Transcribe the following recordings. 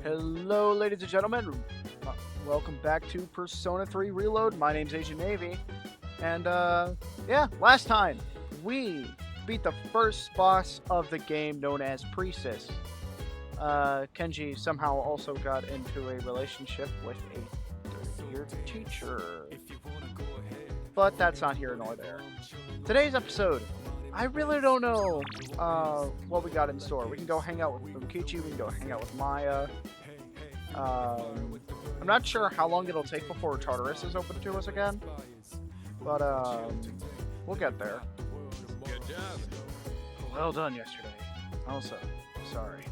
Hello, ladies and gentlemen. Welcome back to Persona 3 Reload. My name's Asian Navy. And, yeah, last time we beat the first boss of the game known as Priestess. Kenji somehow also got into a relationship with a third-year teacher. But that's not here nor there. Today's episode, I really don't know what we got in store. We can go hang out with Mukichi, we can go hang out with Maya. I'm not sure how long it'll take before Tartarus is open to us again, but we'll get there. Good job. Well done yesterday. Also, sorry.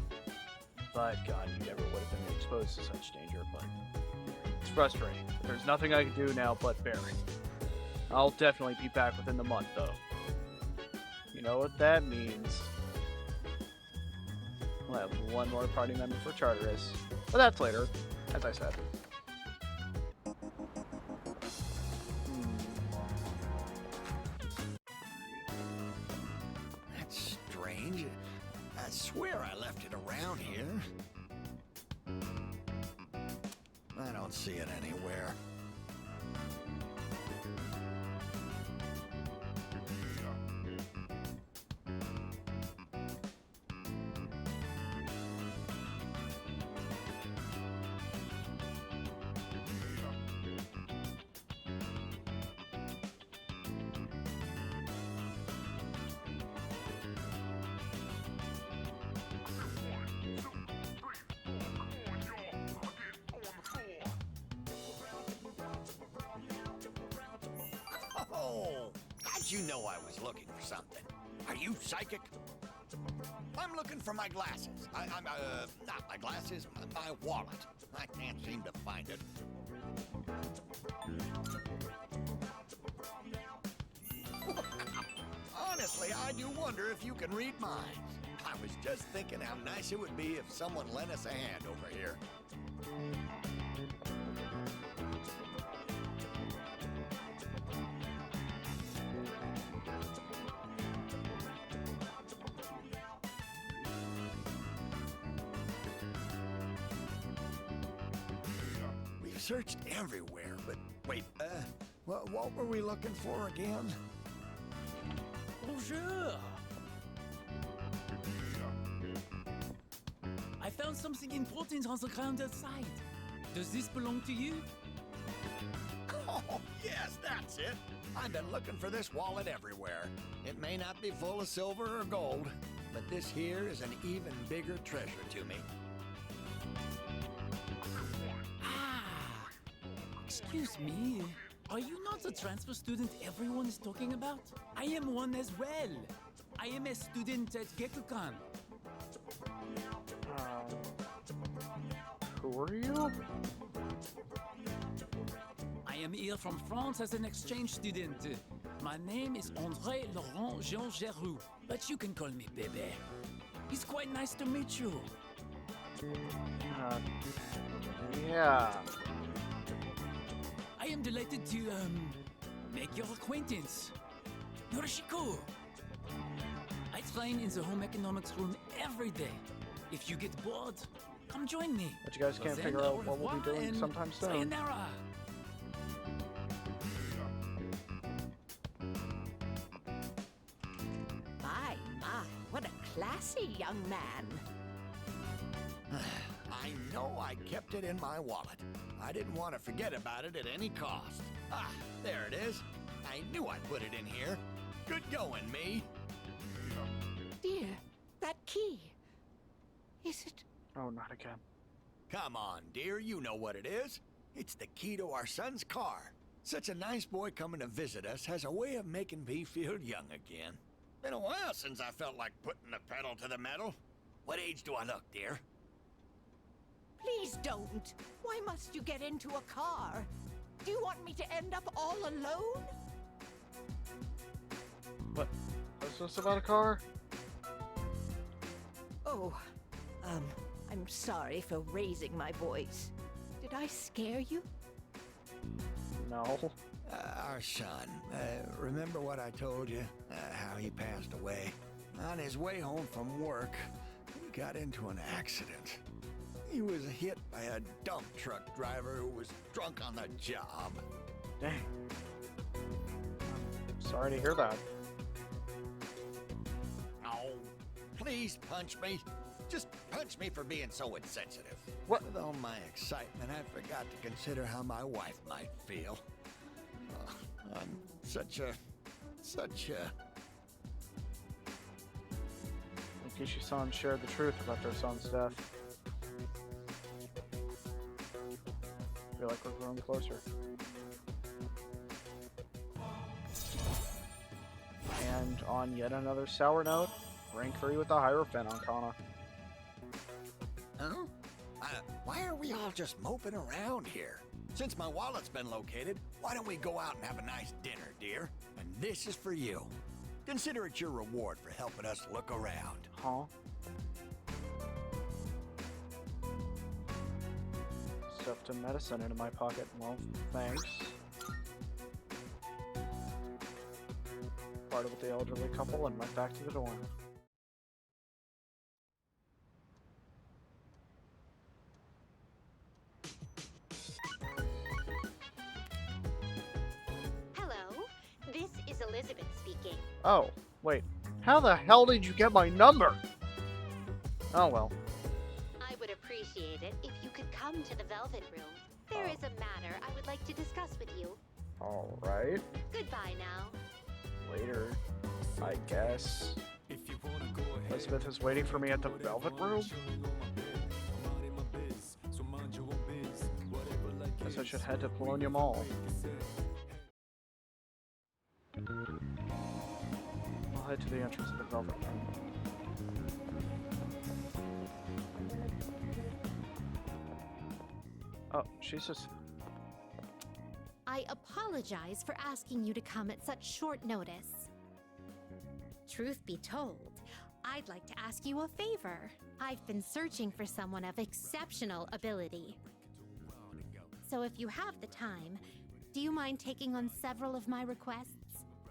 But God, you never would have been exposed to such danger, but it's frustrating. There's nothing I can do now but bear it. I'll definitely be back within the month, though. You know what that means. We'll have one more party member for Tartarus. But that's later, as I said. That's strange. I swear I left it around here. I don't see it anywhere. Oh, how'd you know I was looking for something? Are you psychic? I'm looking for my glasses. Not my glasses, my wallet. I can't seem to find it. Honestly, I do wonder if you can read minds. I was just thinking how nice it would be if someone lent us a hand over here. We've searched everywhere, but wait, what were we looking for again? Bonjour! I found something important on the ground outside. Does this belong to you? Oh, yes, that's it. I've been looking for this wallet everywhere. It may not be full of silver or gold, but this here is an even bigger treasure to me. Ah! Excuse me. Are you not the transfer student everyone is talking about? I am one as well. I am a student at Gekukan. Who are you? I am here from France as an exchange student. My name is André Laurent Jean Geroux, but you can call me Bébé. It's quite nice to meet you. Yeah. I am delighted to, make your acquaintance. Yorishiko! I train in the home economics room every day. If you get bored, come join me. But you guys can't Then figure au out what we'll be revoir doing and sometime soon. Sayonara! My, what a classy young man. I know I kept it in my wallet. I didn't want to forget about it at any cost. Ah, there it is. I knew I'd put it in here. Good going, me. Dear, that key. Is it? Oh, not again. Come on, dear, you know what it is. It's the key to our son's car. Such a nice boy coming to visit us has a way of making me feel young again. Been a while since I felt like putting the pedal to the metal. What age do I look, dear? Please don't. Why must you get into a car? Do you want me to end up all alone? What? Is this about a car? Oh, I'm sorry for raising my voice. Did I scare you? No. Our son. Remember what I told you? How he passed away. On his way home from work, he got into an accident. He was hit by a dump truck driver who was drunk on the job. Dang. Sorry to hear that. Oh, please punch me. Just punch me for being so insensitive. What? With all my excitement, I forgot to consider how my wife might feel. I'm such a... Kishi's son shared the truth about their son's death. I feel like we're growing closer. And on yet another sour note, rank 3 with the Hierophant on Kana. Huh? Why are we all just moping around here? Since my wallet's been located, why don't we go out and have a nice dinner, dear? And this is for you. Consider it your reward for helping us look around. Huh? Stuffed a medicine into my pocket. Well, thanks. Parted with the elderly couple and went back to the dorm. Hello, this is Elizabeth speaking. Oh, wait. How the hell did you get my number? Oh well. I would appreciate it if you could come to the Velvet Room. There is a matter I would like to discuss with you. Alright. Goodbye now. Later, I guess. Elizabeth is waiting for me at the Velvet Room? Guess I should head to Polonia Mall. I'll head to the entrance of the Velvet Room. Oh, she's just... I apologize for asking you to come at such short notice. Truth be told, I'd like to ask you a favor. I've been searching for someone of exceptional ability. So if you have the time, do you mind taking on several of my requests?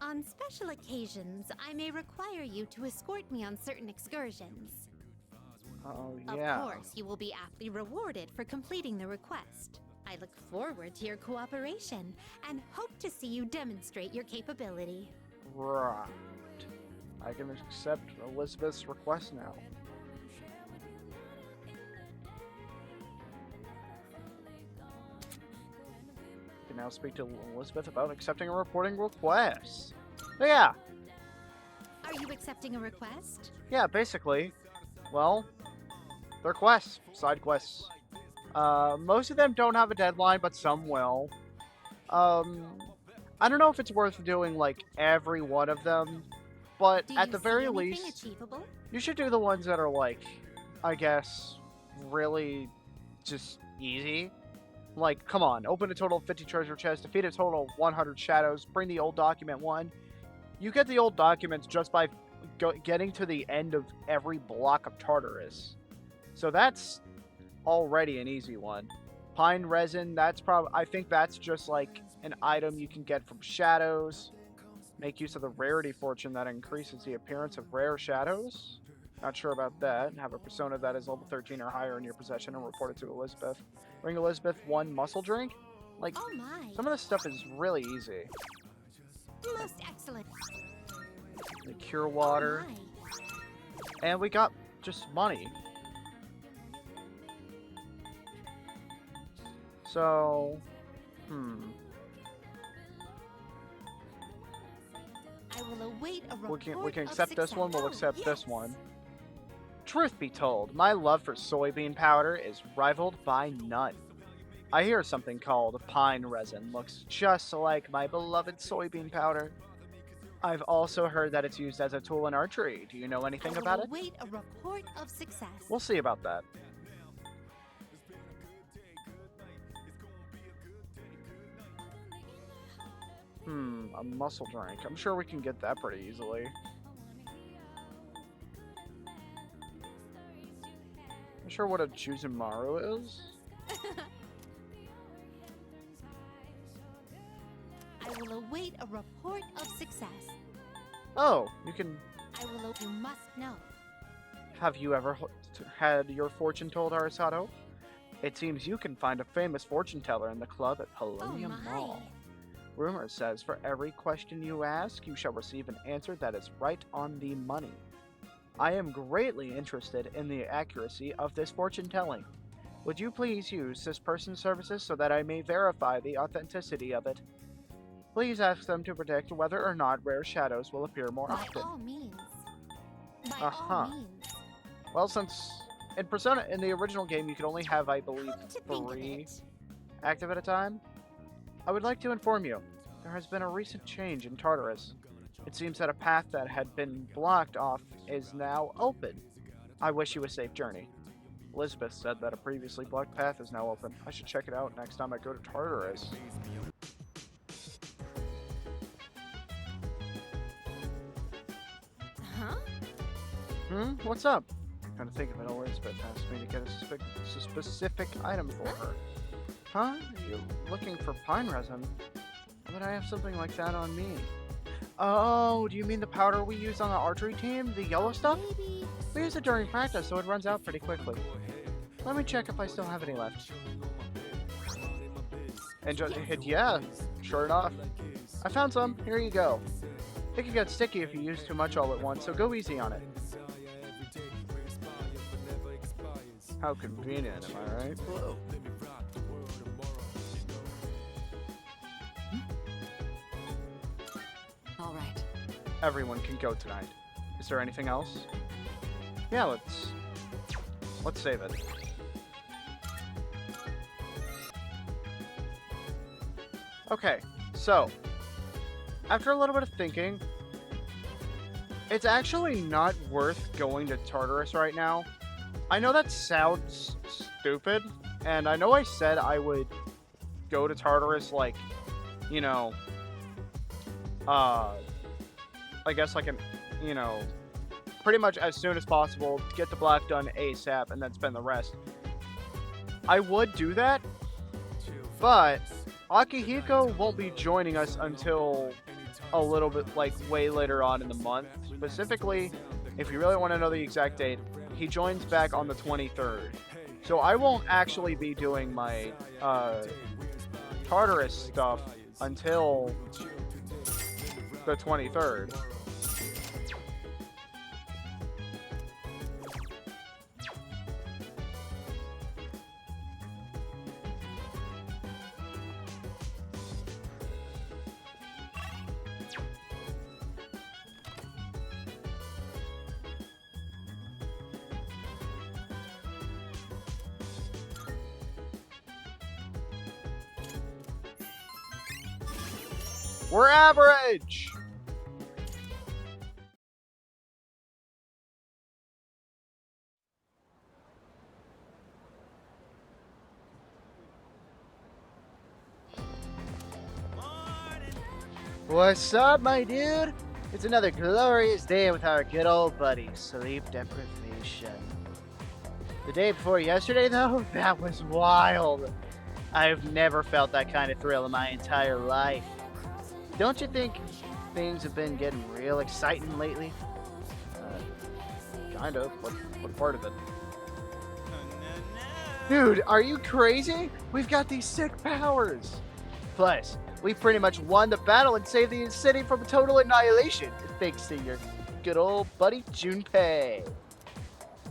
On special occasions, I may require you to escort me on certain excursions. Oh, yeah. Of course, you will be aptly rewarded for completing the request. I look forward to your cooperation and hope to see you demonstrate your capability. Right. I can accept Elizabeth's request now. You can now speak to Elizabeth about accepting a reporting request. Yeah, Are you accepting a request? yeah, basically. Well, they're quests, side quests. Most of them don't have a deadline, but some will. I don't know if it's worth doing, like, every one of them, but Do at you the see very anything least, achievable? you should do the ones that are, like, I guess, really just easy. Like, come on, open a total of 50 treasure chests, defeat a total of 100 shadows, bring the old document one. You get the old documents just by getting to the end of every block of Tartarus. So that's already an easy one. Pine resin, that's probably, I think that's just like an item you can get from shadows. Make use of the rarity fortune that increases the appearance of rare shadows. Not sure about that. Have a persona that is level 13 or higher in your possession and report it to Elizabeth. Bring Elizabeth one muscle drink. Like, Oh my! some of this stuff is really easy. Most excellent. The cure water. Oh my. And we got just money. So, I will await a report we can of accept this one, success. we'll accept Oh, this yes. one. Truth be told, my love for soybean powder is rivaled by none. I hear something called pine resin looks just like my beloved soybean powder. I've also heard that it's used as a tool in archery. Do you know anything I about will it? await a report of success. We'll see about that. A muscle drink. I'm sure we can get that pretty easily. I'm sure what a Juzumaru is. I will await a report of success. Oh, you can... You must know. Have you ever had your fortune told, Arisato? It seems you can find a famous fortune teller in the club at Palladium my. Mall. Rumor says for every question you ask, you shall receive an answer that is right on the money. I am greatly interested in the accuracy of this fortune telling. Would you please use this person's services so that I may verify the authenticity of it? Please ask them to predict whether or not rare shadows will appear more By often. all means. By Uh-huh. all means. Well, since in Persona, in the original game, you could only have, I believe, Come to think of 3 it, active at a time, I would like to inform you, there has been a recent change in Tartarus. It seems that a path that had been blocked off is now open. I wish you a safe journey. Elizabeth said that a previously blocked path is now open. I should check it out next time I go to Tartarus. huh? What's up? I'm trying to think of it. Elizabeth asked me to get a specific item for her. Huh? You're looking for pine resin? But I have something like that on me. Oh, do you mean the powder we use on the archery team? The yellow stuff? Maybe. We use it during practice, so it runs out pretty quickly. Let me check if I still have any left. And yeah, sure enough. I found some. Here you go. It can get sticky if you use too much all at once, so go easy on it. How convenient, am I right? Whoa. All right. Everyone can go tonight. Is there anything else? Yeah, let's save it. Okay, so after a little bit of thinking, it's actually not worth going to Tartarus right now. I know that sounds stupid, and I know I said I would go to Tartarus, like, you know, I guess like pretty much as soon as possible, get the black done ASAP, and then spend the rest. I would do that, but Akihiko won't be joining us until a little bit, like, way later on in the month. Specifically, if you really want to know the exact date, he joins back on the 23rd. So I won't actually be doing my Tartarus stuff until the 23rd. We're average! What's up, my dude? It's another glorious day with our good old buddy, sleep deprivation. The day before yesterday, though, that was wild. I've never felt that kind of thrill in my entire life. Don't you think things have been getting real exciting lately? Kind of. What part of it? Dude, are you crazy? We've got these sick powers. Plus, we pretty much won the battle and saved the city from total annihilation, thanks to your good old buddy Junpei.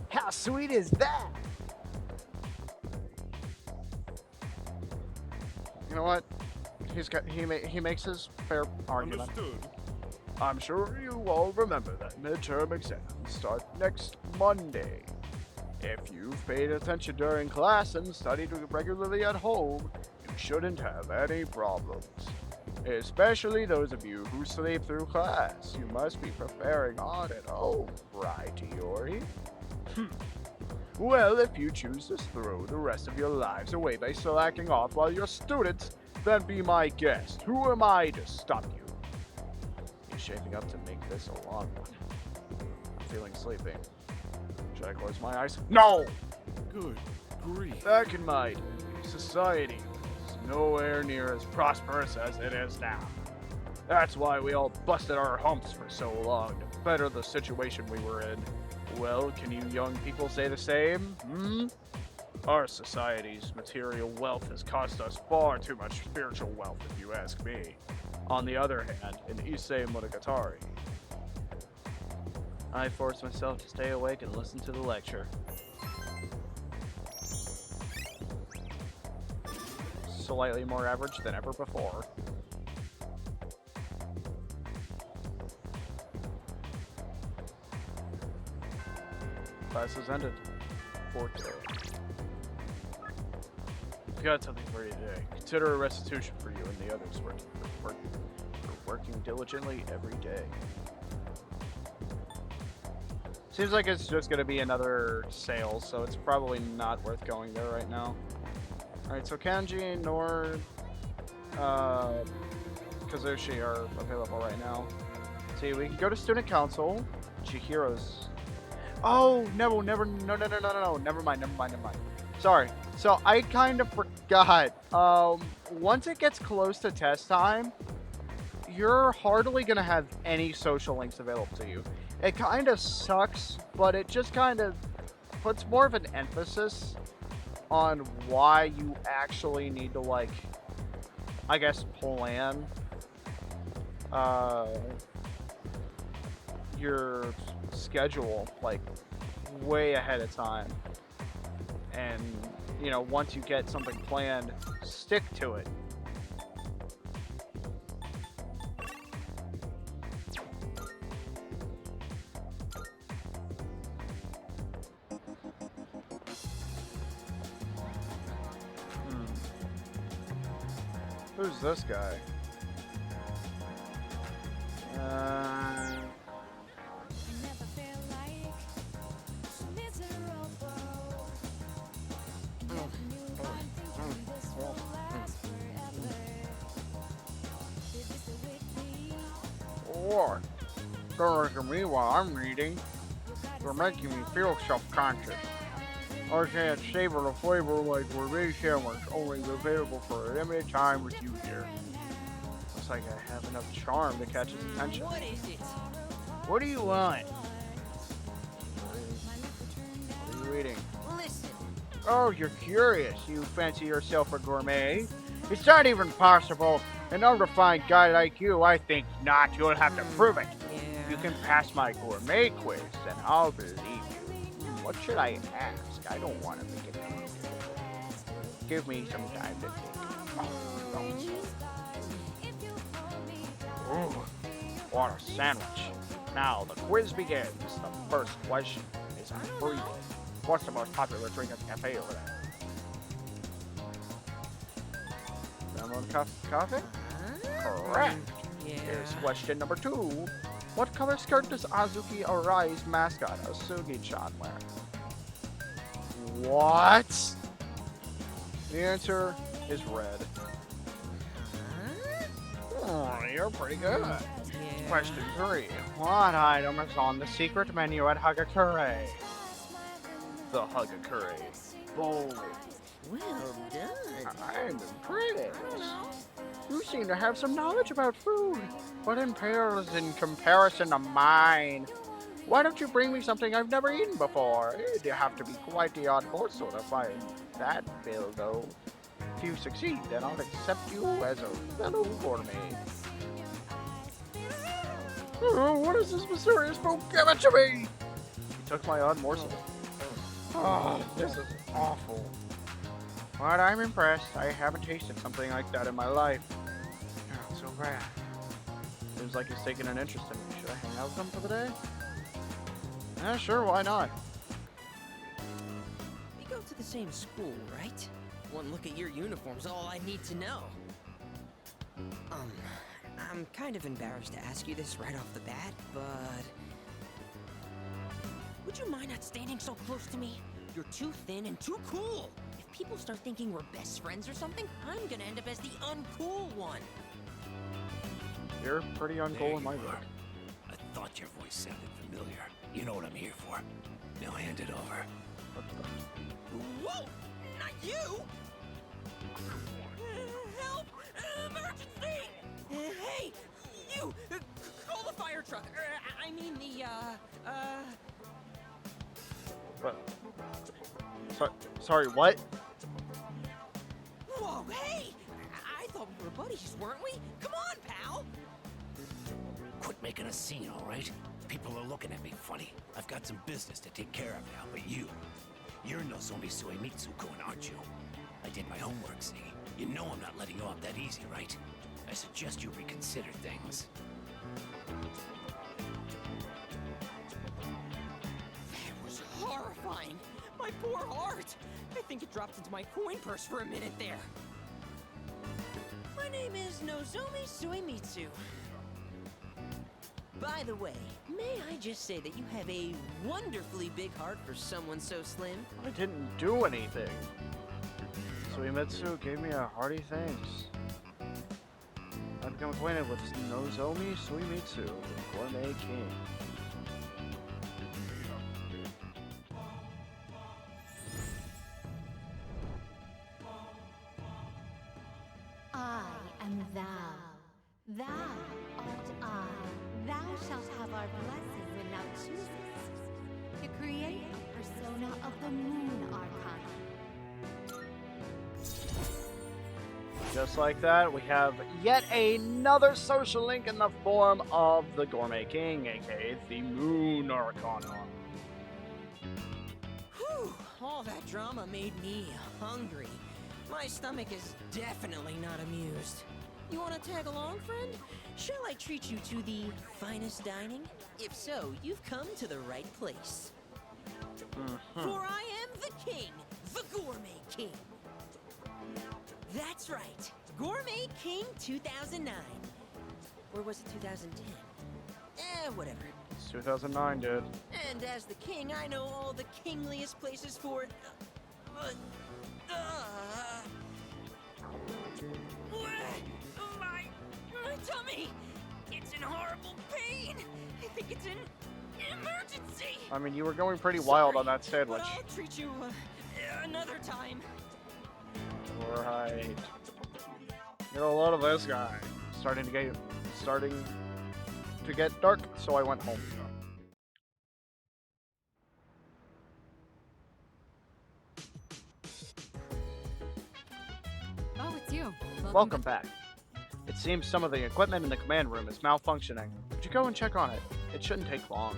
How sweet is that? You know what? He makes his fair argument. Understood. I'm sure you all remember that midterm exams start next Monday. If you've paid attention during class and studied regularly at home, you shouldn't have any problems. Especially those of you who sleep through class. You must be preparing on at home, right, Iori? Well, if you choose to throw the rest of your lives away by slacking off while you're students, then be my guest. Who am I to stop you? He's shaping up to make this a long one. I'm feeling sleepy. Should I close my eyes? No! Good grief. Back in my day, society was nowhere near as prosperous as it is now. That's why we all busted our humps for so long, to better the situation we were in. Well, can you young people say the same? Our society's material wealth has cost us far too much spiritual wealth, if you ask me. On the other hand, in Issei Monogatari, I forced myself to stay awake and listen to the lecture. Slightly more average than ever before. Class has ended for today. I've got something for you today. Consider a restitution for you and the others for working diligently every day. Seems like it's just gonna be another sale, so it's probably not worth going there right now. Alright, so Kanji nor Kazushi are available right now. See, we can go to Student Council. Chihiro's. Oh, no, never mind. Sorry. So I kind of forgot. Once it gets close to test time, you're hardly gonna have any social links available to you. It kind of sucks, but it just kind of puts more of an emphasis on why you actually need to, like, I guess, plan your schedule, like, way ahead of time. And, you know, once you get something planned, stick to it. Who's this guy? What? Don't look at me while I'm reading. You're making me feel self-conscious. I can't savor the flavor like gourmet sandwich, only available for a limited time with you here. Looks like I have enough charm to catch his attention. What is it? What do you want? What are you eating? Listen. Oh, you're curious. You fancy yourself a gourmet? It's not even possible. An unrefined guy like you, I think not. You'll have to prove it. Yeah. You can pass my gourmet quiz, and I'll believe you. What should I ask? I don't want to make it easy. Give me some time to think. Ooh, what a sandwich. Now, the quiz begins. The first question is on breathing. What's the most popular drink at the cafe over there? Lemon coffee? Correct. Yeah. Here's question number 2. What color skirt does Azuki Arai's mascot, Asugi-chan, wear? What? The answer is red. Oh, you're pretty good. Yeah. Question 3. What item is on the secret menu at Hagakure? The Hagakure Bowl. Well done. I'm impressed. You seem to have some knowledge about food, but in pales in comparison to mine. Why don't you bring me something I've never eaten before? It'd have to be quite the odd morsel to find that bill, though. If you succeed, then I'll accept you as a fellow gourmet. Oh, what is this mysterious food? Give it to me! He took my odd morsel. Oh, this is awful. But I'm impressed. I haven't tasted something like that in my life. Not so bad. Seems like he's taking an interest in me. Should I hang out with him for the day? Yeah, sure, why not? We go to the same school, right? One look at your uniform's all I need to know. I'm kind of embarrassed to ask you this right off the bat, but... would you mind not standing so close to me? You're too thin and too cool! If people start thinking we're best friends or something, I'm gonna end up as the uncool one. You're pretty uncool in my book. I thought your voice sounded familiar. You know what I'm here for. Now hand it over. Whoa! Not you! Help! Emergency! Hey! You! Call the fire truck! I mean the, But Sorry, what? Whoa, hey! I thought we were buddies, weren't we? Come on, pal! Quit making a scene, all right? People are looking at me funny. I've got some business to take care of now, but you're Nozomi Suemitsu-kun, aren't you? I did my homework, see? You know I'm not letting you off that easy, right? I suggest you reconsider things. That was horrifying! My poor heart! I think it dropped into my coin purse for a minute there. My name is Nozomi Suemitsu. By the way, may I just say that you have a wonderfully big heart for someone so slim? I didn't do anything. Suemitsu gave me a hearty thanks. I've become acquainted with Nozomi Suemitsu, the Gourmet King. I am thou. Thou art I. Thou shalt have our blessing when thou choosest to create a persona of the Moon Arcana. Just like that, we have yet another social link in the form of the Gourmet King, aka the Moon Arcana. Whew, all that drama made me hungry. My stomach is definitely not amused. You want to tag along, friend? Shall I treat you to the finest dining? If so, you've come to the right place. For I am the king, the Gourmet King. That's right, Gourmet King 2009. Or was it 2010? Whatever. It's 2009, dude. And as the king, I know all the kingliest places for it. My tummy! It's in horrible pain! I think it's an emergency! I mean, you were going pretty wild on that sandwich. But I'll treat you another time. Right. Get a load of this guy. Starting to get dark, so I went home. Oh, it's you. Welcome back. It seems some of the equipment in the command room is malfunctioning. Would you go and check on it? It shouldn't take long.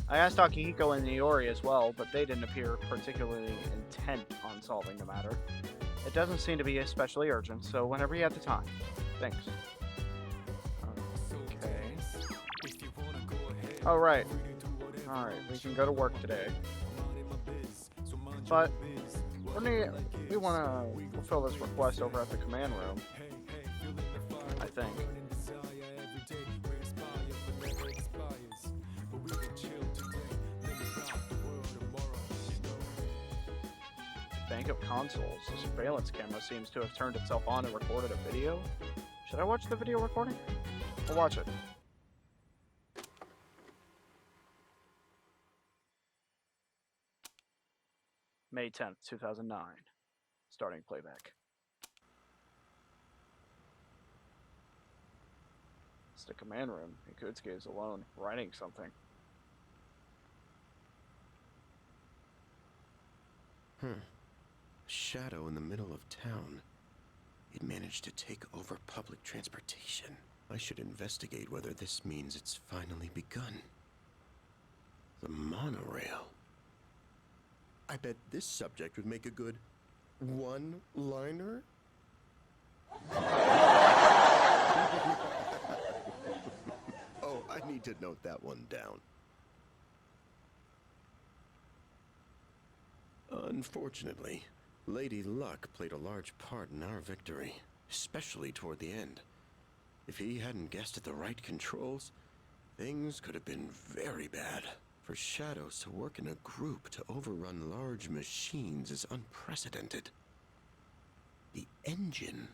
I asked Akihiko and Niori as well, but they didn't appear particularly intent on solving the matter. It doesn't seem to be especially urgent, so whenever you have the time. Thanks. Okay. Alright. Alright, we can go to work today. But we want to fulfill this request over at the command room. I think. Bank of consoles. The surveillance camera seems to have turned itself on and recorded a video. Should I watch the video recording? I'll watch it. May 10th, 2009. Starting playback. It's the command room. Ikutsuki is alone, writing something. Shadow in the middle of town. It managed to take over public transportation. I should investigate whether this means it's finally begun. The monorail. I bet this subject would make a good one-liner. Oh, I need to note that one down. Unfortunately, Lady Luck played a large part in our victory, especially toward the end. If he hadn't guessed at the right controls, things could have been very bad. For shadows to work in a group to overrun large machines is unprecedented. The engine.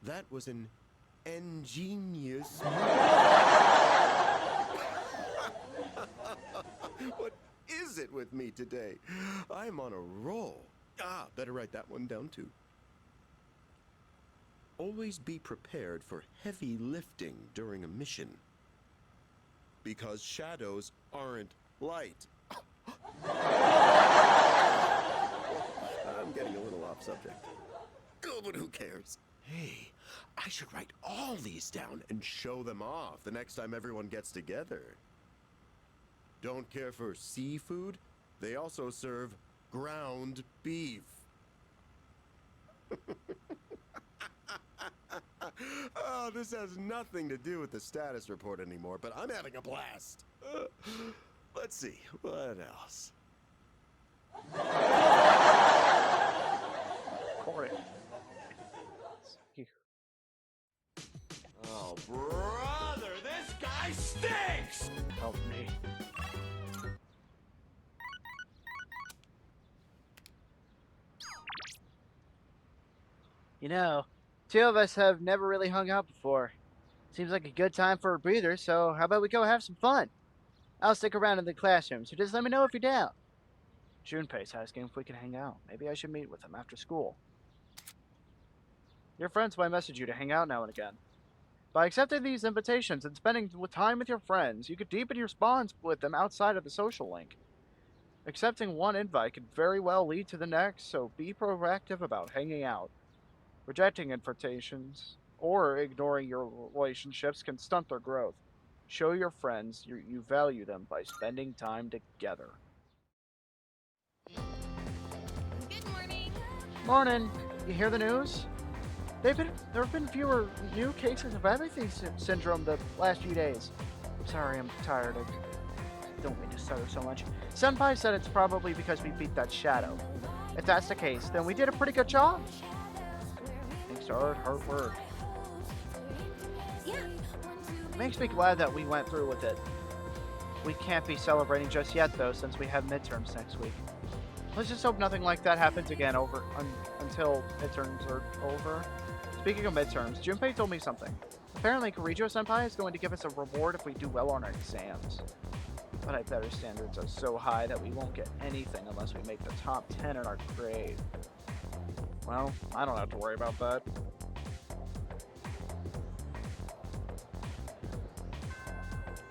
That was an ingenious move. What is it with me today? I'm on a roll. Better write that one down too. Always be prepared for heavy lifting during a mission. Because shadows aren't light. off subject. Oh, but who cares? Hey, I should write all these down and show them off the next time everyone gets together. Don't care for seafood? They also serve ground beef. Oh, this has nothing to do with the status report anymore, but I'm having a blast. Let's see, what else? Oh, brother, this guy stinks! Help me. You know, two of us have never really hung out before. Seems like a good time for a breather, so how about we go have some fun? I'll stick around in the classroom, so just let me know if you're down. Junpei's asking if we can hang out. Maybe I should meet with him after school. Your friends might message you to hang out now and again. By accepting these invitations and spending time with your friends, you could deepen your bonds with them outside of the social link. Accepting one invite could very well lead to the next, so be proactive about hanging out. Rejecting invitations or ignoring your relationships can stunt their growth. Show your friends you value them by spending time together. Good morning. Morning. You hear the news? There have been fewer new cases of everything syndrome the last few days. I'm sorry, I'm tired. I don't mean to stutter so much. Senpai said it's probably because we beat that shadow. If that's the case, then we did a pretty good job. Thanks to our hard work. Yeah. Makes me glad that we went through with it. We can't be celebrating just yet, though, since we have midterms next week. Let's just hope nothing like that happens again until midterms are over. Speaking of midterms, Junpei told me something. Apparently, Kirijo-senpai is going to give us a reward if we do well on our exams. But I bet our standards are so high that we won't get anything unless we make the top 10 in our grade. Well, I don't have to worry about that.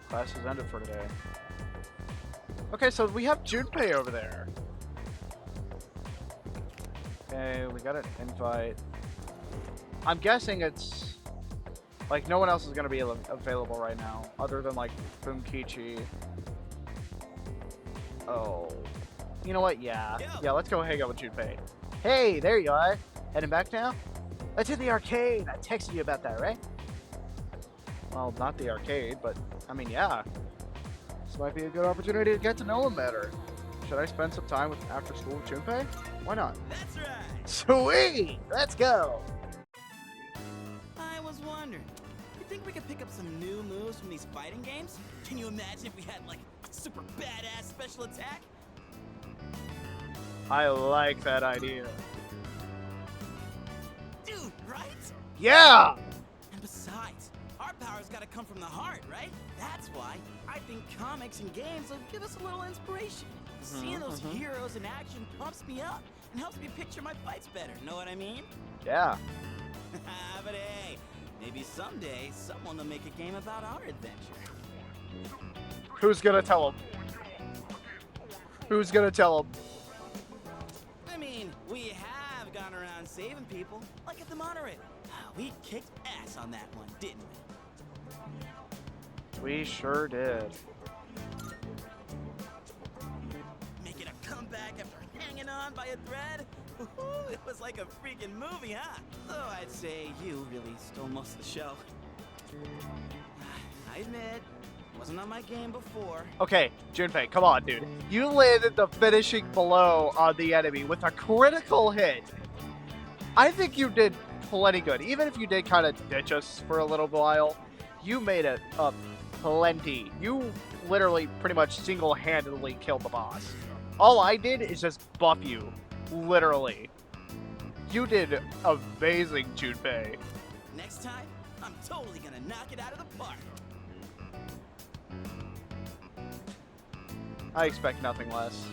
Class is ended for today. Okay, so we have Junpei over there. Okay, we got an invite. I'm guessing it's like no one else is going to be available right now, other than like Bunkichi. Oh, you know what? Yeah, let's go hang out with Junpei. Hey, there you are. Heading back now? Let's hit the arcade. I texted you about that, right? Well, not the arcade, but I mean, yeah. This might be a good opportunity to get to know him better. Should I spend some time with after school with Junpei? Why not? That's right. Sweet! Let's go! I was wondering, you think we could pick up some new moves from these fighting games? Can you imagine if we had, like, a super badass special attack? I like that idea. Dude, right? Yeah! And besides, our power's gotta come from the heart, right? That's why I think comics and games will give us a little inspiration. Seeing those heroes in action pumps me up and helps me picture my fights better, know what I mean? Yeah. But hey, maybe someday someone will make a game about our adventure. Who's gonna tell him? Who's gonna tell him? I mean, we have gone around saving people, like at the monorail. We kicked ass on that one, didn't we? We sure did. Making a comeback after hanging on by a thread? It was like a freaking movie, huh? Though I'd say you really stole most of the show. I admit, wasn't on my game before. Okay, Junpei, come on, dude. You landed the finishing blow on the enemy with a critical hit. I think you did plenty good. Even if you did kind of ditch us for a little while, you made it up plenty. You literally pretty much single-handedly killed the boss. All I did is just buff you. Literally. You did amazing, Junpei. Next time, I'm totally gonna knock it out of the park. I expect nothing less.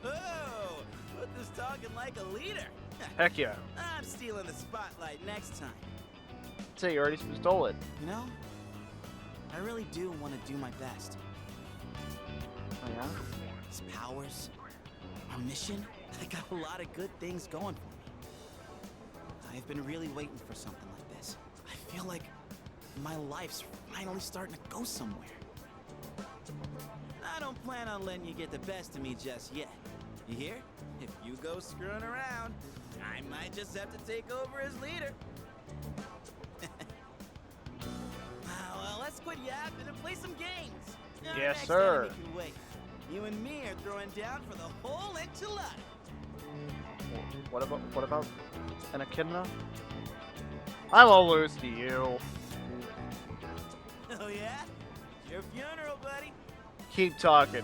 Oh, put this talking like a leader. Heck yeah. I'm stealing the spotlight next time. Say you already stole it. You know, I really do want to do my best. Oh yeah? His powers, our mission, I got a lot of good things going for me. I've been really waiting for something like this. I feel like my life's finally starting to go somewhere. I don't plan on letting you get the best of me just yet. You hear? If you go screwing around, I might just have to take over as leader. Well, let's quit yapping and play some games. Yes, Next sir. enemy can wait. You and me are throwing down for the whole enchilada. What about an echidna? I will lose to you. Oh yeah? Your funeral, buddy. Keep talking.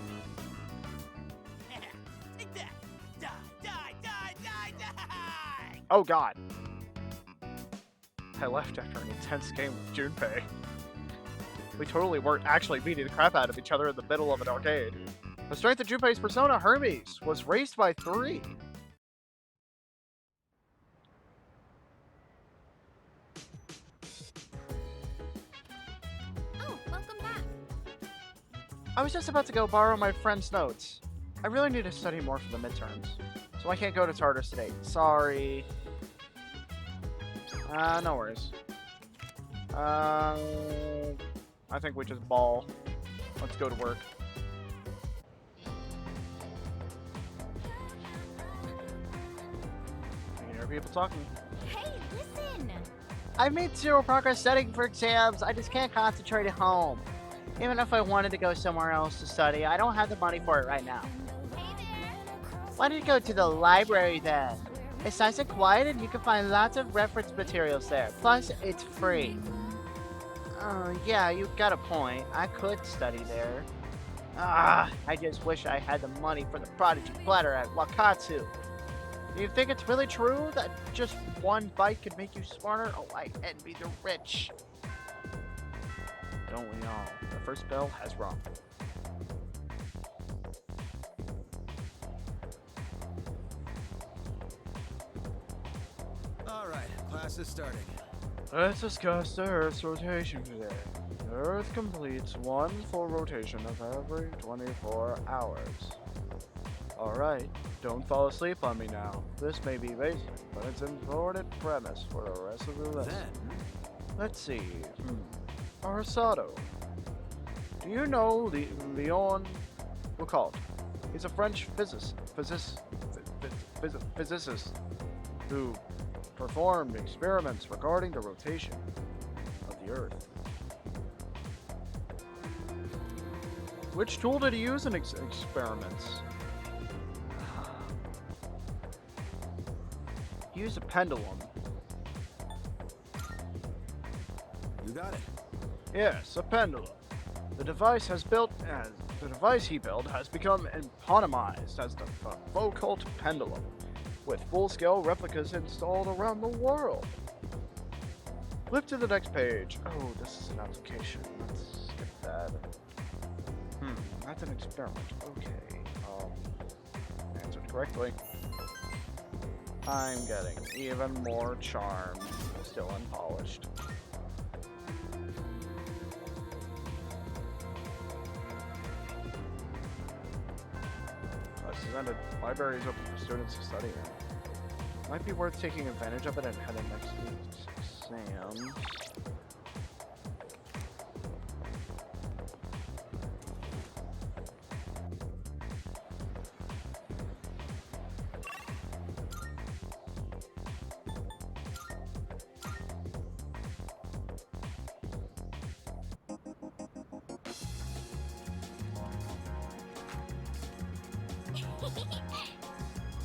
Take that. Die, die, die, die, die! Oh god. I left after an intense game with Junpei. We totally weren't actually beating the crap out of each other in the middle of an arcade. The strength of Junpei's persona, Hermes, was raised by 3. Oh, welcome back. I was just about to go borrow my friend's notes. I really need to study more for the midterms, so I can't go to Tartarus today. Sorry. No worries. I think we just ball. Let's go to work. I can hear people talking. Hey, listen. I've made 0 progress studying for exams. I just can't concentrate at home. Even if I wanted to go somewhere else to study, I don't have the money for it right now. Hey there. Why don't you go to the library then? It's nice and quiet and you can find lots of reference materials there. Plus, it's free. Yeah, you've got a point. I could study there. I just wish I had the money for the prodigy platter at Wakatsu. Do you think it's really true that just one bite could make you smarter? Oh, I envy the rich. Don't we all? The first bell has rung. Alright, class is starting. Let's discuss the Earth's rotation today. The Earth completes one full rotation of every 24 hours. Alright, don't fall asleep on me now. This may be basic, but it's an important premise for the rest of the lesson. Let's see. Aristotle. Do you know Leon Lecoq? He's a French physicist who performed experiments regarding the rotation of the Earth. Which tool did he use in experiments? He used a pendulum. You got it. Yes, a pendulum. The device he built has become eponymized as the Foucault pendulum, with full-scale replicas installed around the world. Flip to the next page. Oh, this is an application. Let's skip that. That's an experiment. Okay. Answered correctly. I'm getting even more charmed. Still unpolished. Ended. Library is open for students to study in. Might be worth taking advantage of it and heading next week's exams.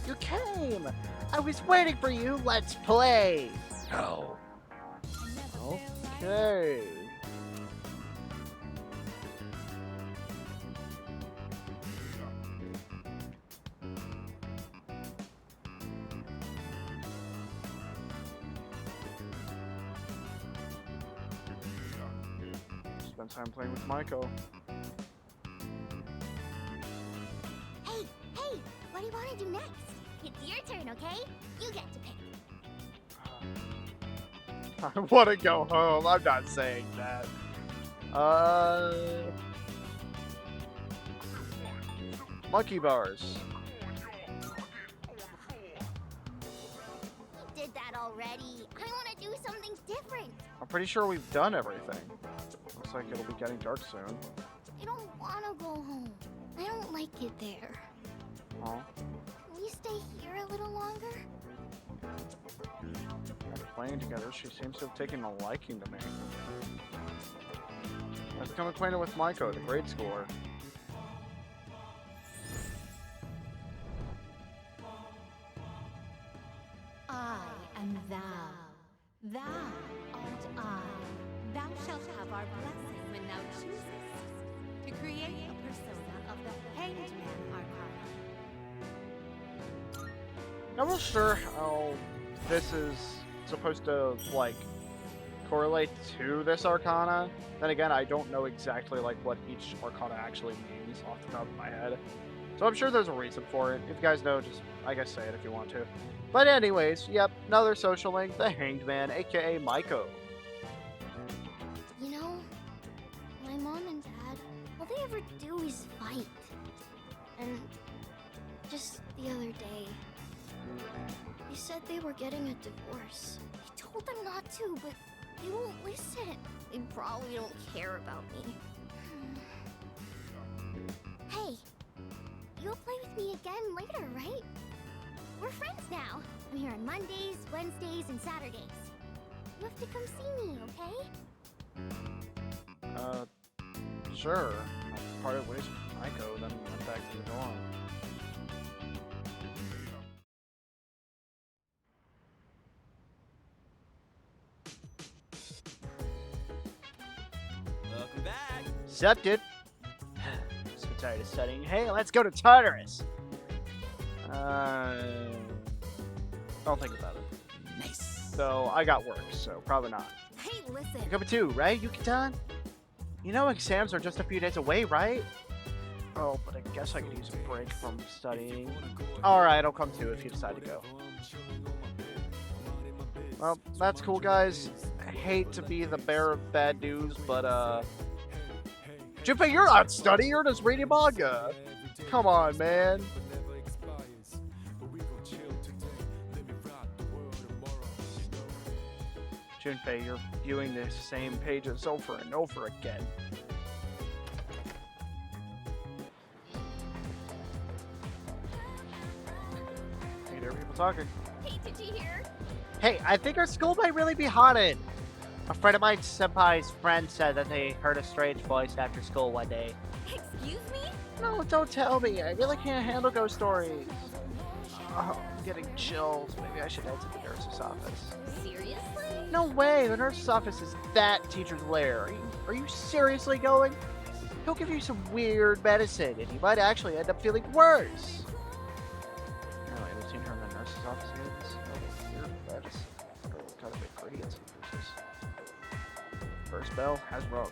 You came! I was waiting for you! Let's play! No. Okay. Spend time playing with Maiko. Hey, what do you want to do next? It's your turn, okay? You get to pick. I want to go home. I'm not saying that. Monkey bars. that already. I want to do something different. I'm pretty sure we've done everything. Looks like it'll be getting dark soon. I don't want to go home. I don't like it there. Oh, Can we stay here a little longer? after playing together, she seems to have taken a liking to me. I've become acquainted with Maiko, the grade schooler. I am thou. Thou art I. Thou shalt have our blessing when thou choosest to create a persona of the Hanged Man Arcana. I'm not sure how this is supposed to, like, correlate to this Arcana. Then again, I don't know exactly, like, what each Arcana actually means off the top of my head. So I'm sure there's a reason for it. If you guys know, just, I guess, say it if you want to. But anyways, yep, another social link, the Hanged Man, aka Maiko. You know, my mom and dad, all they ever do is fight. And just the other day, they said they were getting a divorce. I told them not to, but they won't listen. They probably don't care about me. Hey, you'll play with me again later, right? We're friends now. I'm here on Mondays, Wednesdays, and Saturdays. You have to come see me, okay? Sure. I parted ways with Maiko, then went back to the dorm. Welcome back. Sup, dude? So tired of studying. Hey, let's go to Tartarus! Don't think about it. Nice. So, I got work, so probably not. Hey, listen. You're coming too, right, Yuki-tan? You know exams are just a few days away, right? Oh, but I guess I could use a break from studying. Alright, I'll come too if you decide to go. Well, that's cool, guys. I hate to be the bearer of bad news, but, Junpei, you're not studying, you're just reading manga. Come on, man. Junpei, you're viewing the same pages over and over again. Hey, there are people talking. Hey, did you hear? Hey, I think our school might really be haunted. A friend of mine, Senpai's friend, said that they heard a strange voice after school one day. Excuse me? No, don't tell me. I really can't handle ghost stories. Oh, I'm getting chills. Maybe I should head to the nurse's office. Seriously? No way. The nurse's office is that teacher's lair. Are you seriously going? He'll give you some weird medicine, and you might actually end up feeling worse. Apparently, I haven't seen her in the nurse's office yet. This weird medicine. I wonder what kind of ingredients he uses. First bell has rung.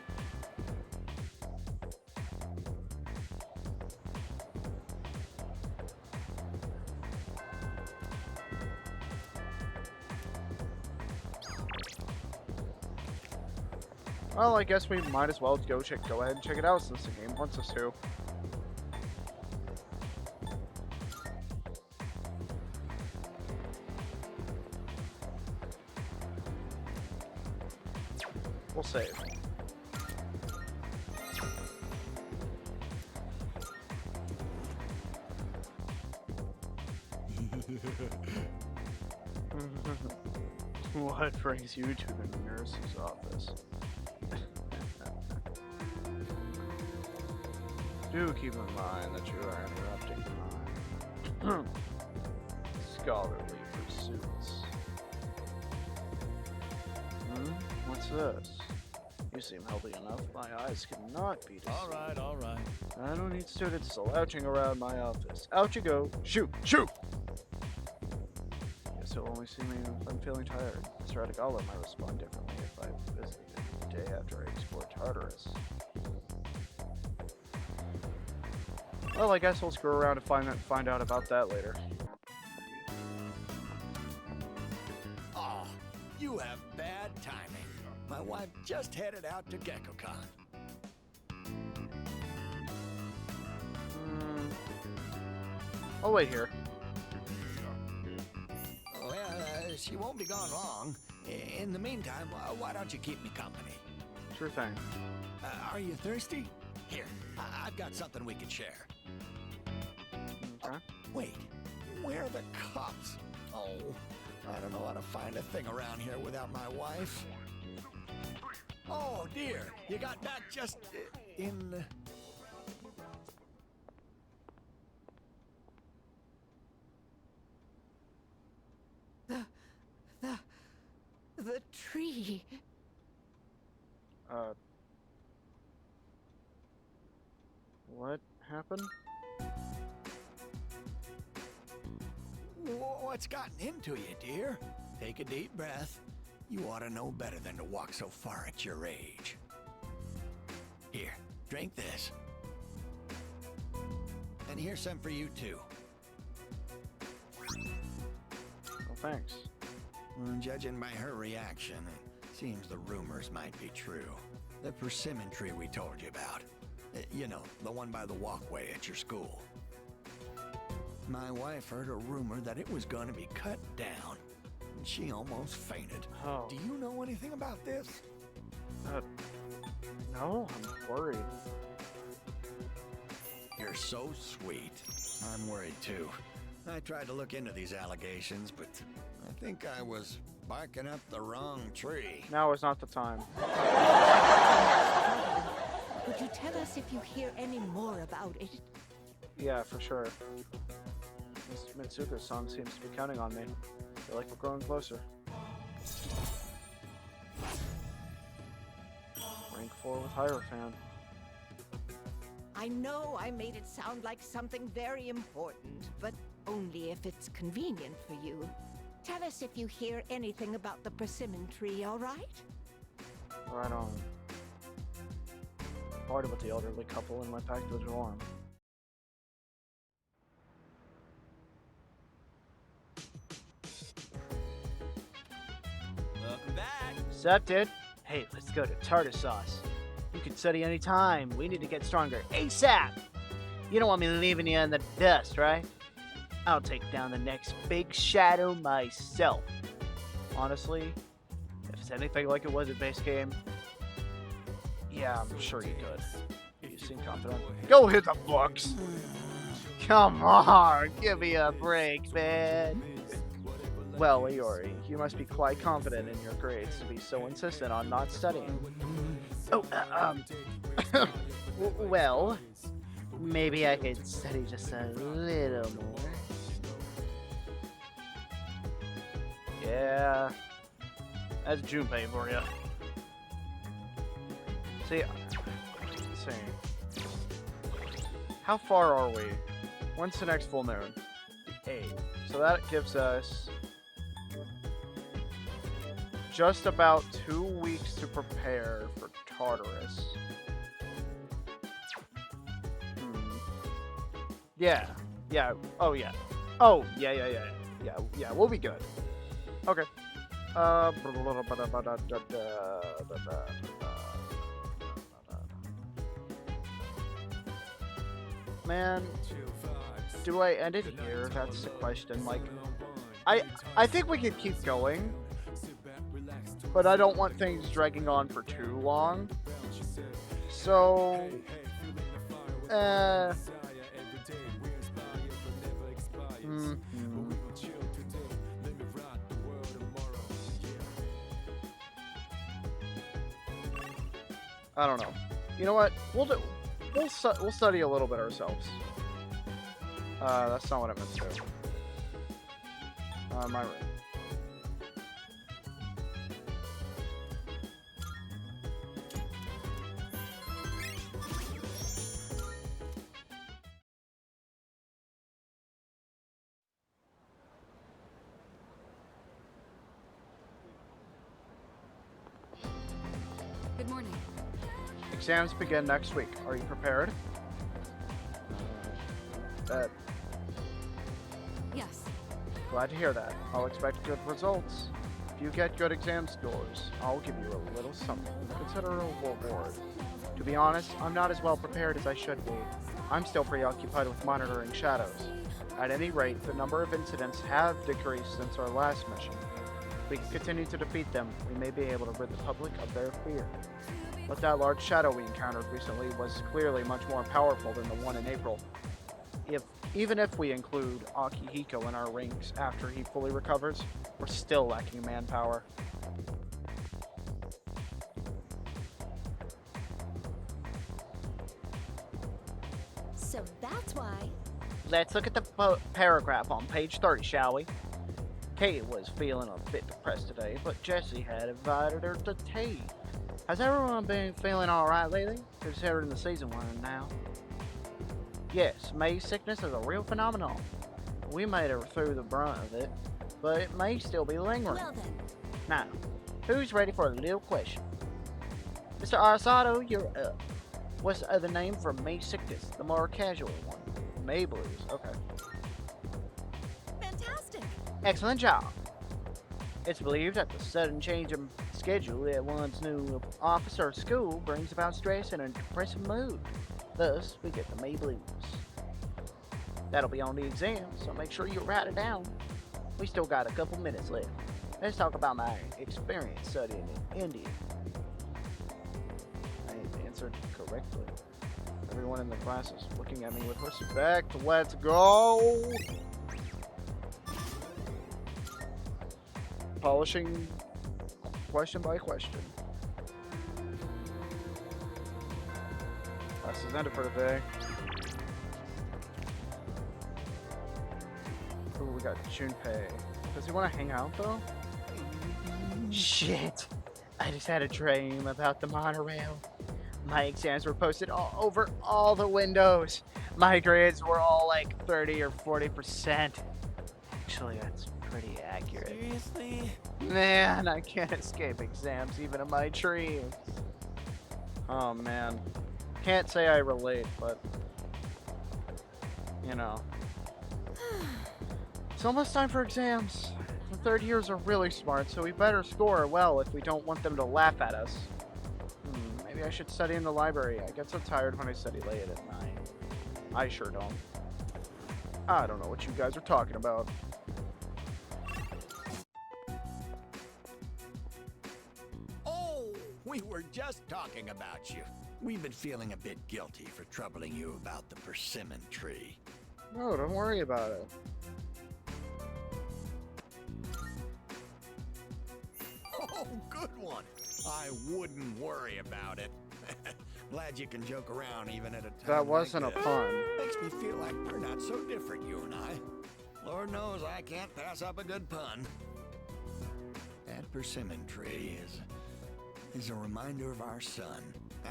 Well, I guess we might as well go ahead and check it out since the game wants us to. We'll save. What brings you to the nurse's office? Do keep in mind that you are interrupting my scholarly pursuits. What's this? You seem healthy enough. My eyes cannot be deceived. All right. I don't need students slouching around my office. Out you go. Shoot! Shoot! Guess you'll only see me if I'm feeling tired. Mr. Adagala might respond differently if I visited the day after I explore Tartarus. Well, I guess we'll screw around and find out about that later. Oh, you have bad timing. My wife just headed out to GeckoCon. I'll wait here. Well, she won't be gone long. In the meantime, why don't you keep me company? Sure thing. Are you thirsty? Here, I've got something we could share. Okay. Wait, where are the cups? Oh, I don't know how to find a thing around here without my wife. Oh dear, you got back just in... The tree. What happened? What's gotten into you, dear? Take a deep breath. You ought to know better than to walk so far at your age. Here, drink this. And here's some for you, too. Well, thanks. Judging by her reaction, it seems the rumors might be true. The persimmon tree we told you about. You know, the one by the walkway at your school. My wife heard a rumor that it was going to be cut down, and she almost fainted. Oh. Do you know anything about this? No, I'm worried. You're so sweet. I'm worried too. I tried to look into these allegations, but I think I was barking up the wrong tree. Now is not the time. Could you tell us if you hear any more about it? Yeah, for sure. This Mitsuko-san seems to be counting on me. I feel like we're growing closer. Rank 4 with Hierophant. I know I made it sound like something very important, but only if it's convenient for you. Tell us if you hear anything about the persimmon tree, all right? Right on. Parted with the elderly couple and went back to the dorm. Welcome back. Set it. Hey, let's go to tartar sauce. You can study any time. We need to get stronger ASAP. You don't want me leaving you in the dust, right? I'll take down the next big shadow myself. Honestly, if it's anything like it was in base game, yeah, I'm sure you could. You seem confident. Go hit the books. Come on, give me a break, man. Well, Iori, you must be quite confident in your grades to be so insistent on not studying. Oh, well, maybe I could study just a little more. Yeah, that's Junpei for you. See, let's see. How far are we? When's the next full moon? The 8th. So that gives us just about 2 weeks to prepare for Tartarus. Yeah. Yeah. Oh, yeah. Oh, yeah. We'll be good. Okay. Man, do I end it here? That's the question. Like, I think we could keep going, but I don't want things dragging on for too long. So, I don't know. You know what? We'll study a little bit ourselves. That's not what I meant to do. My room. Good morning. Exams begin next week. Are you prepared? Yes. Glad to hear that. I'll expect good results. If you get good exam scores, I'll give you a little something. Consider a reward. To be honest, I'm not as well prepared as I should be. I'm still preoccupied with monitoring shadows. At any rate, the number of incidents have decreased since our last mission. If we can continue to defeat them, we may be able to rid the public of their fear. But that large shadow we encountered recently was clearly much more powerful than the one in April. Even if we include Akihiko in our ranks after he fully recovers, we're still lacking manpower. So that's why. Let's look at the paragraph on page 30, shall we? Kate was feeling a bit depressed today, but Jessie had invited her to tea. Has everyone been feeling alright lately? Considering the season we're in now. Yes, May's sickness is a real phenomenon. We made her through the brunt of it, but it may still be lingering. Well then. Now, who's ready for a little question? Mr. Arsato, you're up. What's the other name for May's sickness? The more casual one. May blues, okay. Fantastic. Excellent job. It's believed that the sudden change in schedule at one's new office or school brings about stress and a depressive mood. Thus, we get the May blues. That'll be on the exam, so make sure you write it down. We still got a couple minutes left. Let's talk about my experience studying in India. I answered correctly. Everyone in the class is looking at me with respect. Let's go! Polishing question by question. Class is ended for today. Ooh, we got Junpei. Does he want to hang out though? Shit! I just had a dream about the monorail. My exams were posted all over all the windows. My grades were all like 30 or 40%. Actually, that's pretty accurate. Seriously? Man, I can't escape exams even in my dreams. Oh man. Can't say I relate, but you know. It's almost time for exams. The third years are really smart, so we better score well if we don't want them to laugh at us. Maybe I should study in the library. I get so tired when I study late at night. I sure don't. I don't know what you guys are talking about. Oh, we were just talking about you. We've been feeling a bit guilty for troubling you about the persimmon tree. No, don't worry about it. Oh, good one. I wouldn't worry about it. Glad you can joke around even at a time That wasn't like a this. pun. Makes me feel like we're not so different, you and I. Lord knows I can't pass up a good pun. That persimmon tree is a reminder of our son.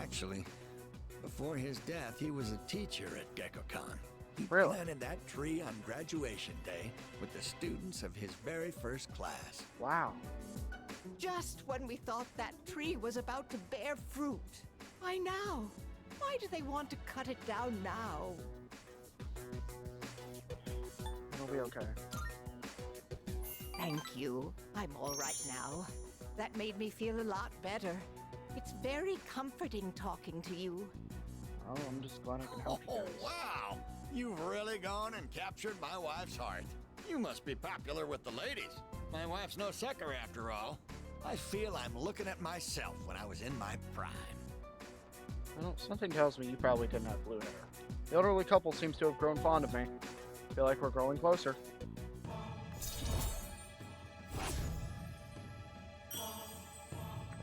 Actually, before his death, he was a teacher at GeckoCon. He Really? planted that tree on graduation day with the students of his very first class. Wow. Just when we thought that tree was about to bear fruit. Why now? Why do they want to cut it down now? It'll be okay. Thank you. I'm all right now. That made me feel a lot better. It's very comforting talking to you. Oh, I'm just glad I can help you Oh, guys. wow! You've really gone and captured my wife's heart. You must be popular with the ladies. My wife's no sucker after all. I feel I'm looking at myself when I was in my prime. Well, something tells me you probably didn't have blue hair. The elderly couple seems to have grown fond of me. Feel like we're growing closer.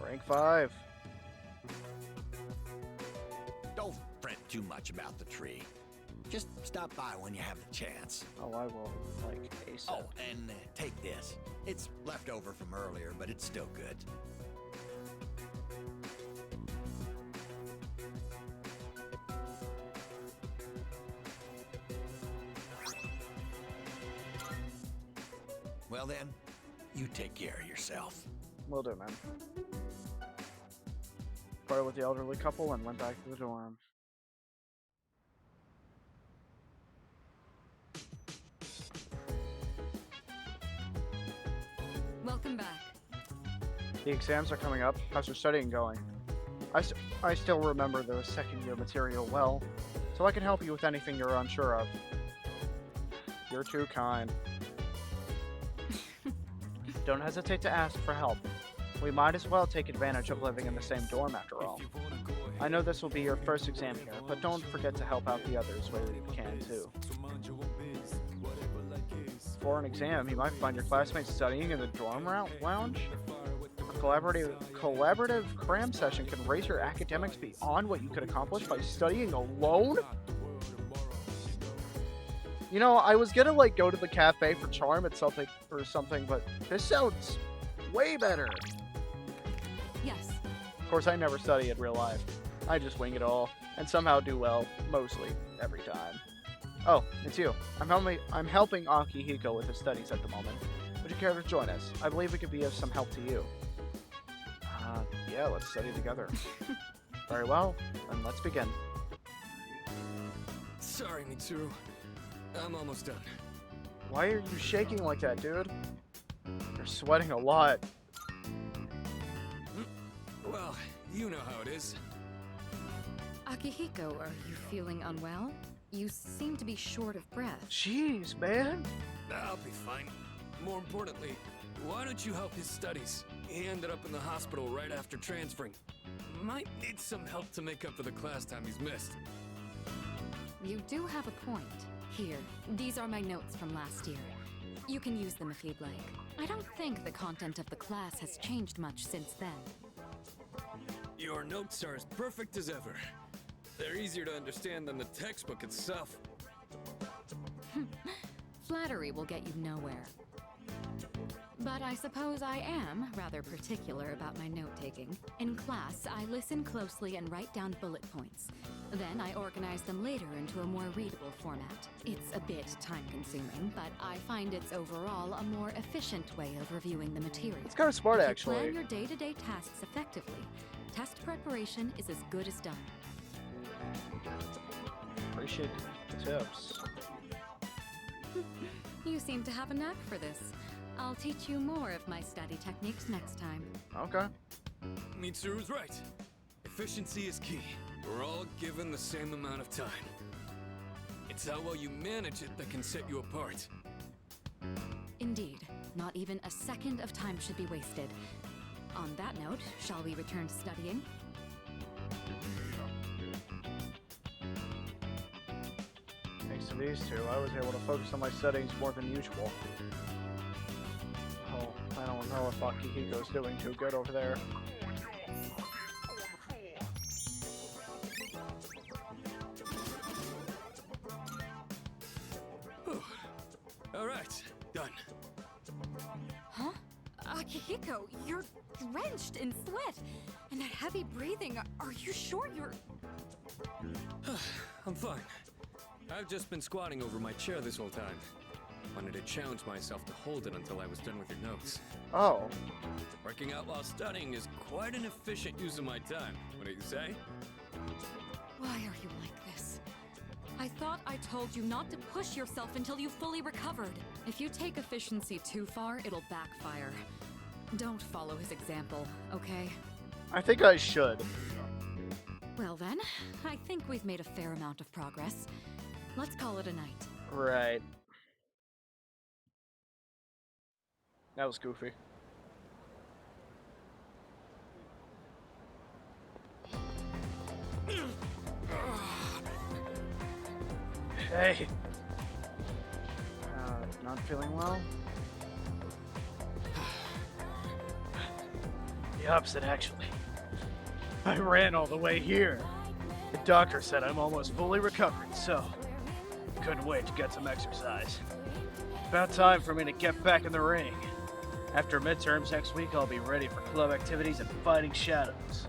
Rank 5. Don't fret too much about the tree. Just stop by when you have the chance. Oh, I will, like, ASAP. Oh, and take this. It's left over from earlier, but it's still good. Well then, you take care of yourself. Will do, man. Parted with the elderly couple and went back to the dorm. Welcome back. The exams are coming up. How's your studying going? I still remember the second year material well, so I can help you with anything you're unsure of. You're too kind. Don't hesitate to ask for help. We might as well take advantage of living in the same dorm after all. I know this will be your first exam here, but don't forget to help out the others where you can too. For an exam, you might find your classmates studying in the dorm lounge. A collaborative cram session can raise your academics beyond what you could accomplish by studying alone? You know, I was gonna like go to the cafe for charm at something, but this sounds way better. Yes. Of course, I never study in real life. I just wing it all, and somehow do well, mostly, every time. Oh, it's you. I'm helping Akihiko with his studies at the moment. Would you care to join us? I believe we could be of some help to you. Yeah, let's study together. Very well, then let's begin. Sorry, Mitsuru. I'm almost done. Why are you shaking like that, dude? You're sweating a lot. Well, you know how it is. Akihiko, are you feeling unwell? You seem to be short of breath. Jeez, man. I'll be fine. More importantly, why don't you help his studies? He ended up in the hospital right after transferring. Might need some help to make up for the class time he's missed. You do have a point. Here, these are my notes from last year. You can use them if you'd like. I don't think the content of the class has changed much since then. Your notes are as perfect as ever. They're easier to understand than the textbook itself. Flattery will get you nowhere. But I suppose I am rather particular about my note-taking. In class, I listen closely and write down bullet points. Then I organize them later into a more readable format. It's a bit time-consuming, but I find it's overall a more efficient way of reviewing the material. It's kind of smart, If actually. you plan your day-to-day tasks effectively, test preparation is as good as done. Appreciate the tips. You seem to have a knack for this. I'll teach you more of my study techniques next time. Okay. Mitsuru's right. Efficiency is key. We're all given the same amount of time. It's how well you manage it that can set you apart. Indeed. Not even a second of time should be wasted. On that note, shall we return to studying? Thanks to these two, I was able to focus on my studies more than usual. Oh, I don't know if Akihiko's doing too good over there. Alright, done. Huh? Akihiko, you're drenched in sweat and that heavy breathing. Are you sure you're... I'm fine. I've just been squatting over my chair this whole time. Wanted to challenge myself to hold it until I was done with your notes. Oh. Working out while studying is quite an efficient use of my time. What do you say? Why are you like this? I thought I told you not to push yourself until you fully recovered. If you take efficiency too far, it'll backfire. Don't follow his example, okay? I think I should. Well then, I think we've made a fair amount of progress. Let's call it a night. Right. That was goofy. Hey. Not feeling well? The opposite, actually. I ran all the way here. The doctor said I'm almost fully recovered, so couldn't wait to get some exercise. About time for me to get back in the ring. After midterms next week, I'll be ready for club activities and fighting shadows.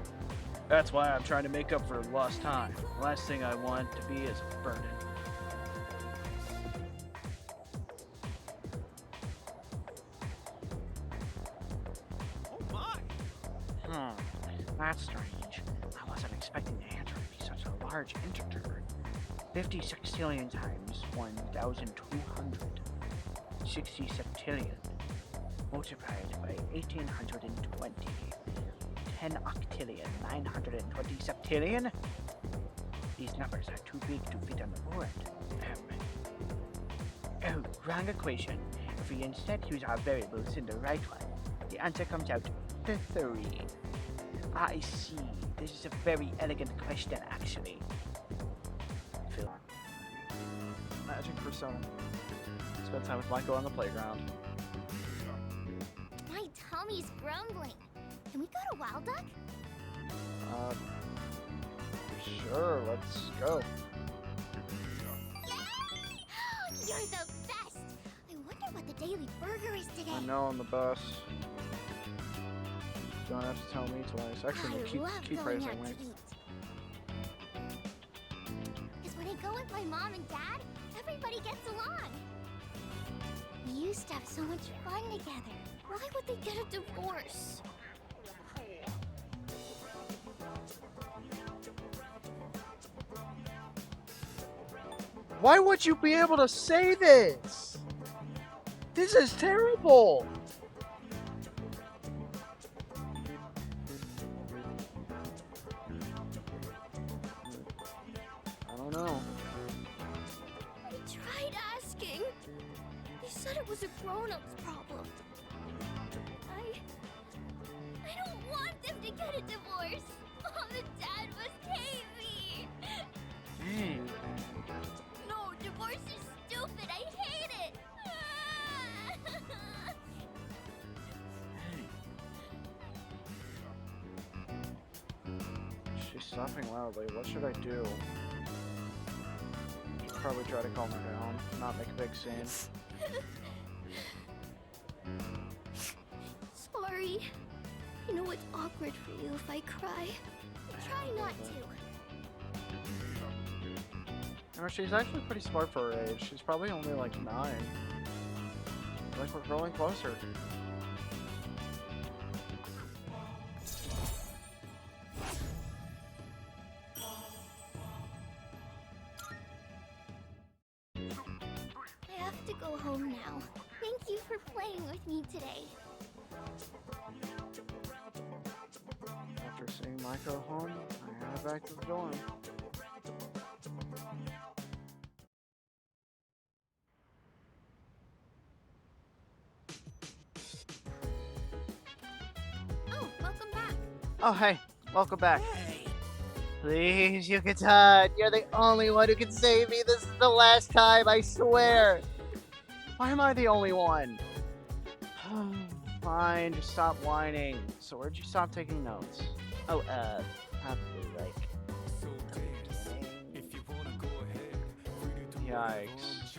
That's why I'm trying to make up for lost time. The last thing I want to be is a burden. Oh my! That's strange. I wasn't expecting the answer to be such a large integer. 50 sextillion times 1,200. 60 septillion. Multiplied by 1,820. 10 octillion. 920 septillion? These numbers are too big to fit on the board. Oh, wrong equation. If we instead use our variables in the right one, the answer comes out to 3. I see. This is a very elegant question, actually. Magic Persona. Spend time with Michael on the playground. My tummy's grumbling. Can we go to Wild Duck? Sure, let's go. Yay! You're the best! I wonder what the daily burger is today. I know I'm the best. Don't have to tell me twice. Actually, no, love keep going praising out me. to eat. Because when I go with my mom and dad, everybody gets along. We used to have so much fun together. Why would they get a divorce? Why would you be able to say this? This is terrible. I don't know. I tried asking. They said it was a grown-up's problem. I don't want them to get a divorce. Mom and Dad must hate me. Dang. No, divorce is stupid. I hate it. She's stopping loudly. What should I do? Should probably try to calm her down, not make a big scene. Sorry. I know it's awkward for you if I cry. Try not to. You know, she's actually pretty smart for her age. She's probably only like 9. Like we're growing closer. I have to go home now. Thank you for playing with me today. After seeing Michael home, I headed back to the dorm. Oh, welcome back. Oh, hey. Welcome back. Hey, Please, Yucatan. You're the only one who can save me. This is the last time, I swear. Why am I the only one? Fine, just stop whining. So where'd you stop taking notes? Oh, probably like... Yikes.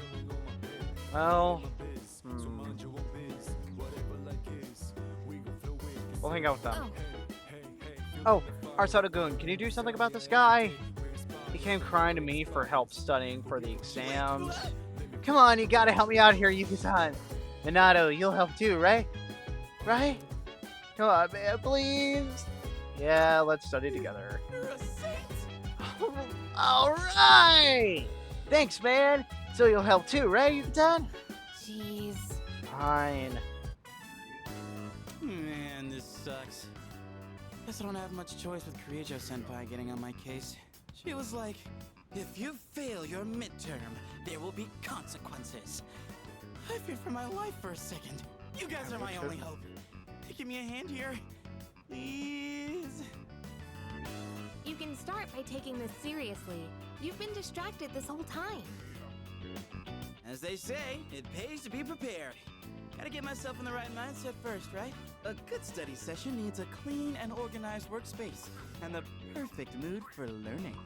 Well... We'll hang out with them. Oh, Arsadagoon, can you do something about this guy? He came crying to me for help studying for the exams. Come on, you gotta help me out here, Yuki-san. Minato, you'll help too, right? Right? Come on, man, please. Yeah, let's study together. Alright! Thanks, man. So you'll help too, right, Yuki-san? Jeez. Fine. Man, this sucks. Guess I don't have much choice with Kirijo-senpai getting on my case. She was like, if you fail your midterm, there will be consequences. I feared for my life for a second. You guys are my only hope. Give me a hand here, please. You can start by taking this seriously. You've been distracted this whole time. As they say, it pays to be prepared. Gotta get myself in the right mindset first, right? A good study session needs a clean and organized workspace, and the perfect mood for learning.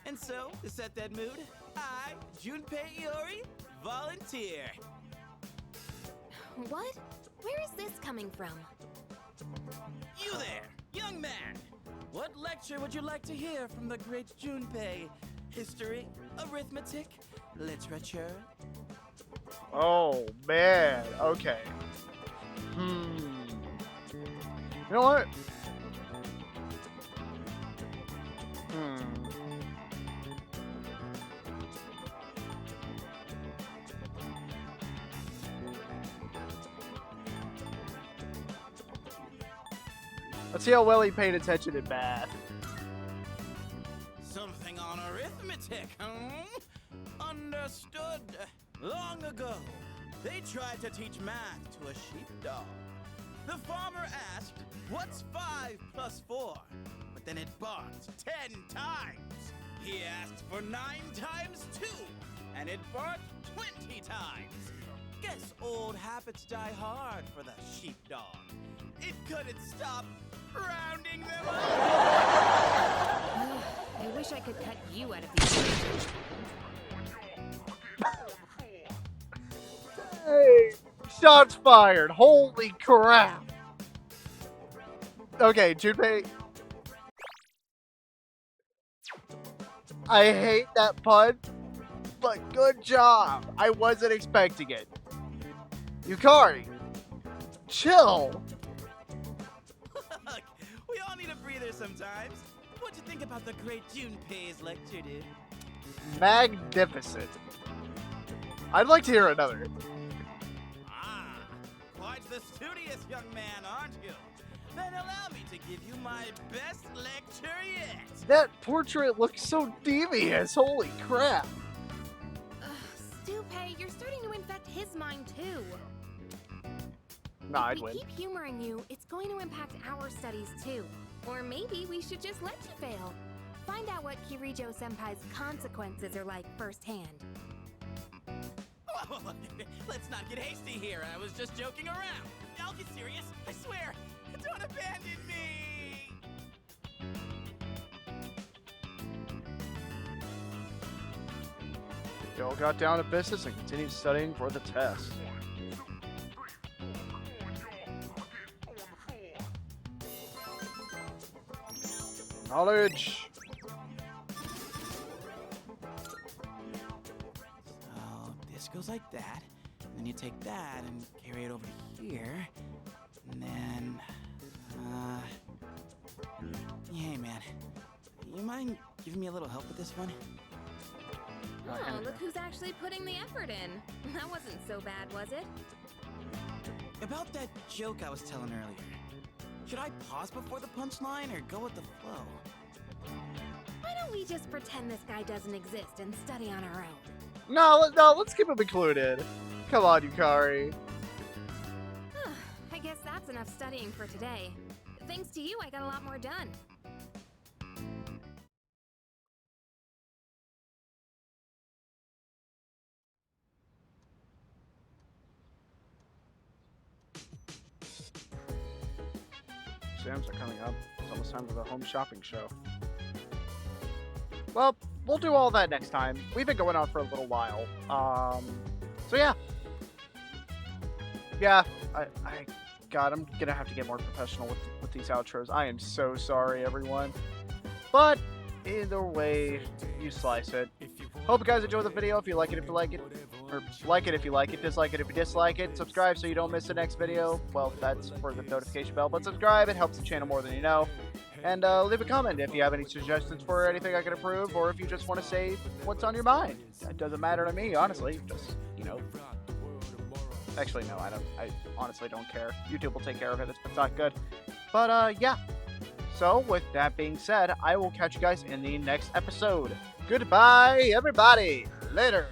And so, to set that mood, I, Junpei Iori, volunteer. What? Where is this coming from? You there, young man! What lecture would you like to hear from the great Junpei? History, arithmetic, literature? Oh, man. Okay. You know what? Let's see how well he paid attention in math. Something on arithmetic, huh? Under stood long ago. They tried to teach math to a sheepdog. The farmer asked, "What's 5 plus 4?" But then it barked 10 times. He asked for 9 times 2, and it barked 20 times. Guess old habits die hard for the sheepdog. It couldn't stop rounding them up. I wish I could cut you out of these equations. Hey, shots fired. Holy crap. Okay, Junpei. I hate that pun, but good job. I wasn't expecting it. Yukari, chill. Look, we all need a breather sometimes. What'd you think about the great Junpei's lecture, dude? Magnificent. I'd like to hear another. Ah, quite the studious young man, aren't you? Then allow me to give you my best lecture yet. That portrait looks so devious. Holy crap. Stupay, you're starting to infect his mind too. Nah, I'd If win. we keep humoring you, it's going to impact our studies too. Or maybe we should just let you fail. Find out what Kirijo-senpai's consequences are like firsthand. Whoa, let's not get hasty here. I was just joking around. I'll get serious. I swear. Don't abandon me. Joe got down to business and continued studying for the test. Knowledge. So this goes like that, and then you take that and carry it over here, and then, hey man, you mind giving me a little help with this one? Oh, look who's actually putting the effort in. That wasn't so bad, was it? About that joke I was telling earlier. Should I pause before the punchline or go with the flow? Why don't we just pretend this guy doesn't exist and study on our own? No, let's keep him included. Come on, Yukari. I guess that's enough studying for today. Thanks to you, I got a lot more done. Exams are coming up. It's almost time for the home shopping show. Well, we'll do all that next time. We've been going on for a little while. So yeah. Yeah, God, I'm gonna have to get more professional with these outros. I am so sorry, everyone. But either way you slice it. Hope you guys enjoyed the video. If you like it, if you like it, or like it if you like it, dislike it if you dislike it, subscribe so you don't miss the next video. Well, that's for the notification bell, but subscribe, it helps the channel more than you know. And leave a comment if you have any suggestions for anything I can improve, or if you just want to say what's on your mind. That doesn't matter to me, honestly. Just, you know. Actually, no, I honestly don't care. YouTube will take care of it. It's not good. But, yeah. So, with that being said, I will catch you guys in the next episode. Goodbye, everybody. Later.